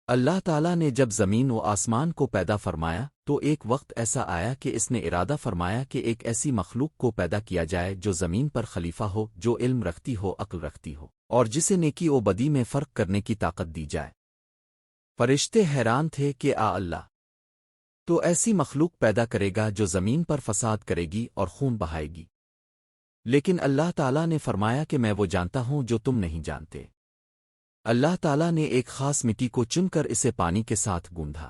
اللہ تعالیٰ نے جب زمین و آسمان کو پیدا فرمایا تو ایک وقت ایسا آیا کہ اس نے ارادہ فرمایا کہ ایک ایسی مخلوق کو پیدا کیا جائے جو زمین پر خلیفہ ہو، جو علم رکھتی ہو، عقل رکھتی ہو، اور جسے نیکی و بدی میں فرق کرنے کی طاقت دی جائے۔ فرشتے حیران تھے کہ اللہ تو ایسی مخلوق پیدا کرے گا جو زمین پر فساد کرے گی اور خون بہائے گی، لیکن اللہ تعالیٰ نے فرمایا کہ میں وہ جانتا ہوں جو تم نہیں جانتے۔ اللہ تعالیٰ نے ایک خاص مٹی کو چن کر اسے پانی کے ساتھ گوندھا۔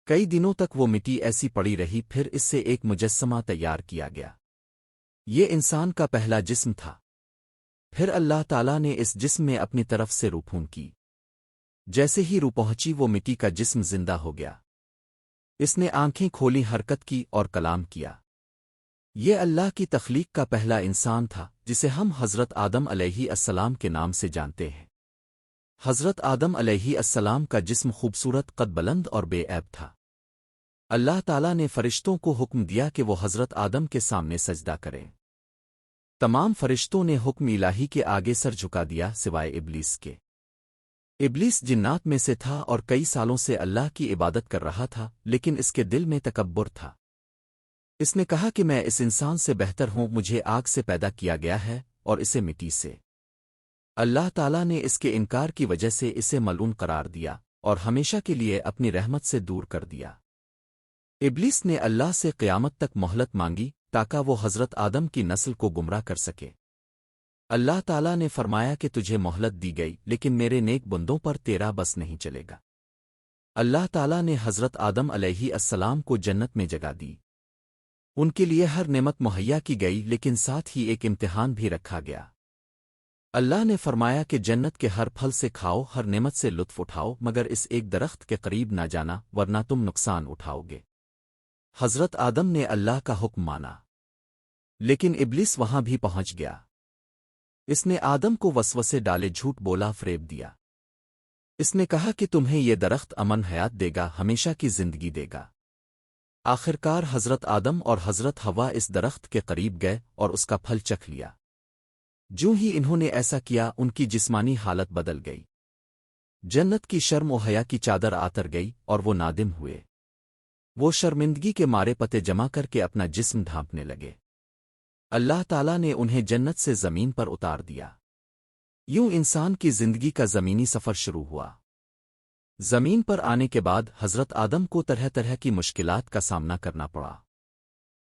کئی دنوں تک وہ مٹی ایسی پڑی رہی، پھر اس سے ایک مجسمہ تیار کیا گیا۔ یہ انسان کا پہلا جسم تھا۔ پھر اللہ تعالیٰ نے اس جسم میں اپنی طرف سے روح پھونک کی۔ جیسے ہی روح پہنچی وہ مٹی کا جسم زندہ ہو گیا۔ اس نے آنکھیں کھولی، حرکت کی اور کلام کیا۔ یہ اللہ کی تخلیق کا پہلا انسان تھا، جسے ہم حضرت آدم علیہ السلام کے نام سے جانتے ہیں۔ حضرت آدم علیہ السلام کا جسم خوبصورت، قد بلند اور بے عیب تھا۔ اللہ تعالیٰ نے فرشتوں کو حکم دیا کہ وہ حضرت آدم کے سامنے سجدہ کریں۔ تمام فرشتوں نے حکم الہی کے آگے سر جھکا دیا سوائے ابلیس کے۔ ابلیس جنات میں سے تھا اور کئی سالوں سے اللہ کی عبادت کر رہا تھا، لیکن اس کے دل میں تکبر تھا۔ اس نے کہا کہ میں اس انسان سے بہتر ہوں، مجھے آگ سے پیدا کیا گیا ہے اور اسے مٹی سے۔ اللہ تعالیٰ نے اس کے انکار کی وجہ سے اسے ملعون قرار دیا اور ہمیشہ کے لیے اپنی رحمت سے دور کر دیا۔ ابلیس نے اللہ سے قیامت تک مہلت مانگی تاکہ وہ حضرت آدم کی نسل کو گمراہ کر سکے۔ اللہ تعالیٰ نے فرمایا کہ تجھے مہلت دی گئی، لیکن میرے نیک بندوں پر تیرا بس نہیں چلے گا۔ اللہ تعالیٰ نے حضرت آدم علیہ السلام کو جنت میں جگہ دی۔ ان کے لیے ہر نعمت مہیا کی گئی، لیکن ساتھ ہی ایک امتحان بھی رکھا گیا۔ اللہ نے فرمایا کہ جنت کے ہر پھل سے کھاؤ، ہر نعمت سے لطف اٹھاؤ، مگر اس ایک درخت کے قریب نہ جانا ورنہ تم نقصان اٹھاؤ گے۔ حضرت آدم نے اللہ کا حکم مانا، لیکن ابلیس وہاں بھی پہنچ گیا۔ اس نے آدم کو وسوسے ڈالے، جھوٹ بولا، فریب دیا۔ اس نے کہا کہ تمہیں یہ درخت امن حیات دے گا، ہمیشہ کی زندگی دے گا۔ آخرکار حضرت آدم اور حضرت حوا اس درخت کے قریب گئے اور اس کا پھل چکھ لیا۔ جو ہی انہوں نے ایسا کیا، ان کی جسمانی حالت بدل گئی۔ جنت کی شرم و حیا کی چادر آتر گئی اور وہ نادم ہوئے۔ وہ شرمندگی کے مارے پتے جمع کر کے اپنا جسم ڈھانپنے لگے۔ اللہ تعالیٰ نے انہیں جنت سے زمین پر اتار دیا۔ یوں انسان کی زندگی کا زمینی سفر شروع ہوا۔ زمین پر آنے کے بعد حضرت آدم کو طرح طرح کی مشکلات کا سامنا کرنا پڑا۔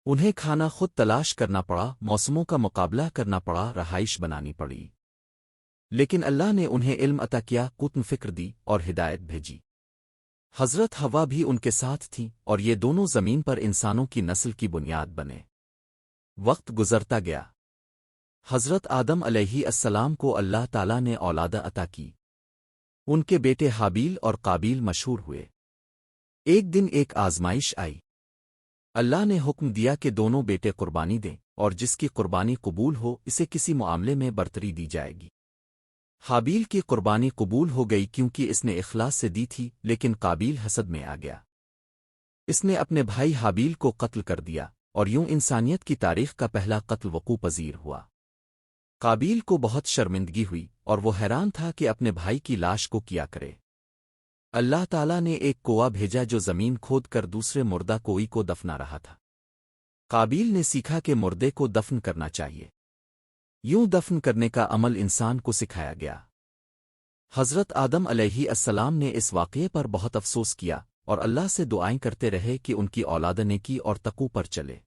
انہیں کھانا خود تلاش کرنا پڑا، موسموں کا مقابلہ کرنا پڑا، رہائش بنانی پڑی۔ لیکن اللہ نے انہیں علم عطا کیا، قوت فکر دی اور ہدایت بھیجی۔ حضرت حوا بھی ان کے ساتھ تھیں اور یہ دونوں زمین پر انسانوں کی نسل کی بنیاد بنے۔ وقت گزرتا گیا۔ حضرت آدم علیہ السلام کو اللہ تعالیٰ نے اولاد عطا کی۔ ان کے بیٹے حابیل اور قابیل مشہور ہوئے۔ ایک دن ایک آزمائش آئی۔ اللہ نے حکم دیا کہ دونوں بیٹے قربانی دیں، اور جس کی قربانی قبول ہو اسے کسی معاملے میں برتری دی جائے گی۔ حابیل کی قربانی قبول ہو گئی کیونکہ اس نے اخلاص سے دی تھی، لیکن قابیل حسد میں آ گیا۔ اس نے اپنے بھائی حابیل کو قتل کر دیا، اور یوں انسانیت کی تاریخ کا پہلا قتل وقوع پذیر ہوا۔ قابیل کو بہت شرمندگی ہوئی اور وہ حیران تھا کہ اپنے بھائی کی لاش کو کیا کرے۔ اللہ تعالیٰ نے ایک کنواں بھیجا جو زمین کھود کر دوسرے مردہ کوئی کو دفنا رہا تھا۔ قابیل نے سیکھا کہ مردے کو دفن کرنا چاہیے۔ یوں دفن کرنے کا عمل انسان کو سکھایا گیا۔ حضرت آدم علیہ السلام نے اس واقعے پر بہت افسوس کیا اور اللہ سے دعائیں کرتے رہے کہ ان کی اولاد نیکی اور تقوی پر چلے۔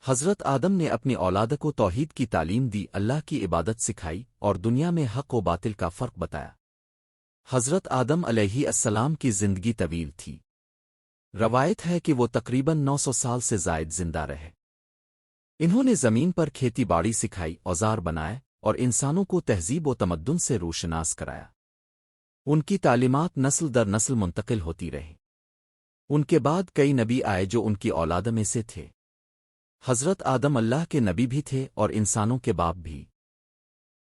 حضرت آدم نے اپنی اولاد کو توحید کی تعلیم دی، اللہ کی عبادت سکھائی اور دنیا میں حق و باطل کا فرق بتایا۔ حضرت آدم علیہ السلام کی زندگی طویل تھی۔ روایت ہے کہ وہ تقریباً 900 سال سے زائد زندہ رہے۔ انہوں نے زمین پر کھیتی باڑی سکھائی، اوزار بنائے اور انسانوں کو تہذیب و تمدن سے روشناس کرایا۔ ان کی تعلیمات نسل در نسل منتقل ہوتی رہی۔ ان کے بعد کئی نبی آئے جو ان کی اولاد میں سے تھے۔ حضرت آدم اللہ کے نبی بھی تھے اور انسانوں کے باپ بھی۔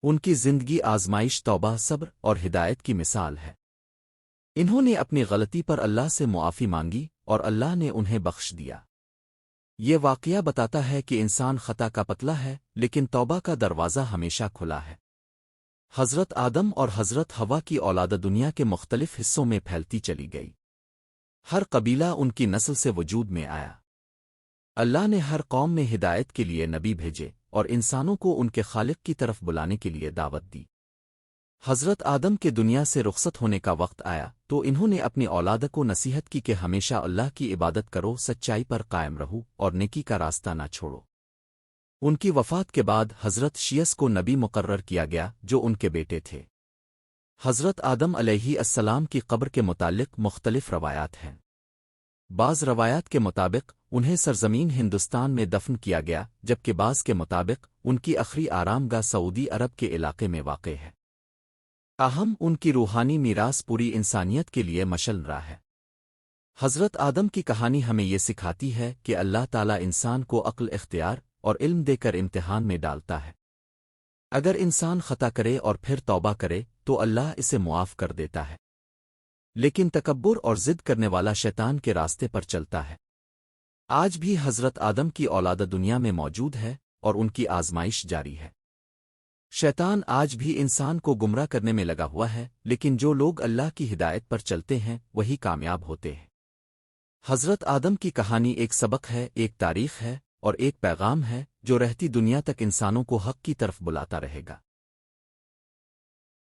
ان کی زندگی آزمائش، توبہ، صبر اور ہدایت کی مثال ہے۔ انہوں نے اپنی غلطی پر اللہ سے معافی مانگی اور اللہ نے انہیں بخش دیا۔ یہ واقعہ بتاتا ہے کہ انسان خطا کا پتلا ہے، لیکن توبہ کا دروازہ ہمیشہ کھلا ہے۔ حضرت آدم اور حضرت حوا کی اولاد دنیا کے مختلف حصوں میں پھیلتی چلی گئی۔ ہر قبیلہ ان کی نسل سے وجود میں آیا۔ اللہ نے ہر قوم میں ہدایت کے لیے نبی بھیجے اور انسانوں کو ان کے خالق کی طرف بلانے کے لیے دعوت دی۔ حضرت آدم کے دنیا سے رخصت ہونے کا وقت آیا تو انہوں نے اپنی اولاد کو نصیحت کی کہ ہمیشہ اللہ کی عبادت کرو، سچائی پر قائم رہو اور نیکی کا راستہ نہ چھوڑو۔ ان کی وفات کے بعد حضرت شیس کو نبی مقرر کیا گیا جو ان کے بیٹے تھے۔ حضرت آدم علیہ السلام کی قبر کے متعلق مختلف روایات ہیں۔ بعض روایات کے مطابق انہیں سرزمین ہندوستان میں دفن کیا گیا، جبکہ بعض کے مطابق ان کی آخری آرام گاہ سعودی عرب کے علاقے میں واقع ہے۔ تاہم ان کی روحانی میراث پوری انسانیت کے لیے مشعل رہا ہے۔ حضرت آدم کی کہانی ہمیں یہ سکھاتی ہے کہ اللہ تعالیٰ انسان کو عقل، اختیار اور علم دے کر امتحان میں ڈالتا ہے۔ اگر انسان خطا کرے اور پھر توبہ کرے تو اللہ اسے معاف کر دیتا ہے، لیکن تکبر اور ضد کرنے والا شیطان کے راستے پر چلتا ہے۔ آج بھی حضرت آدم کی اولاد دنیا میں موجود ہے اور ان کی آزمائش جاری ہے۔ شیطان آج بھی انسان کو گمراہ کرنے میں لگا ہوا ہے، لیکن جو لوگ اللہ کی ہدایت پر چلتے ہیں وہی کامیاب ہوتے ہیں۔ حضرت آدم کی کہانی ایک سبق ہے، ایک تاریخ ہے اور ایک پیغام ہے جو رہتی دنیا تک انسانوں کو حق کی طرف بلاتا رہے گا۔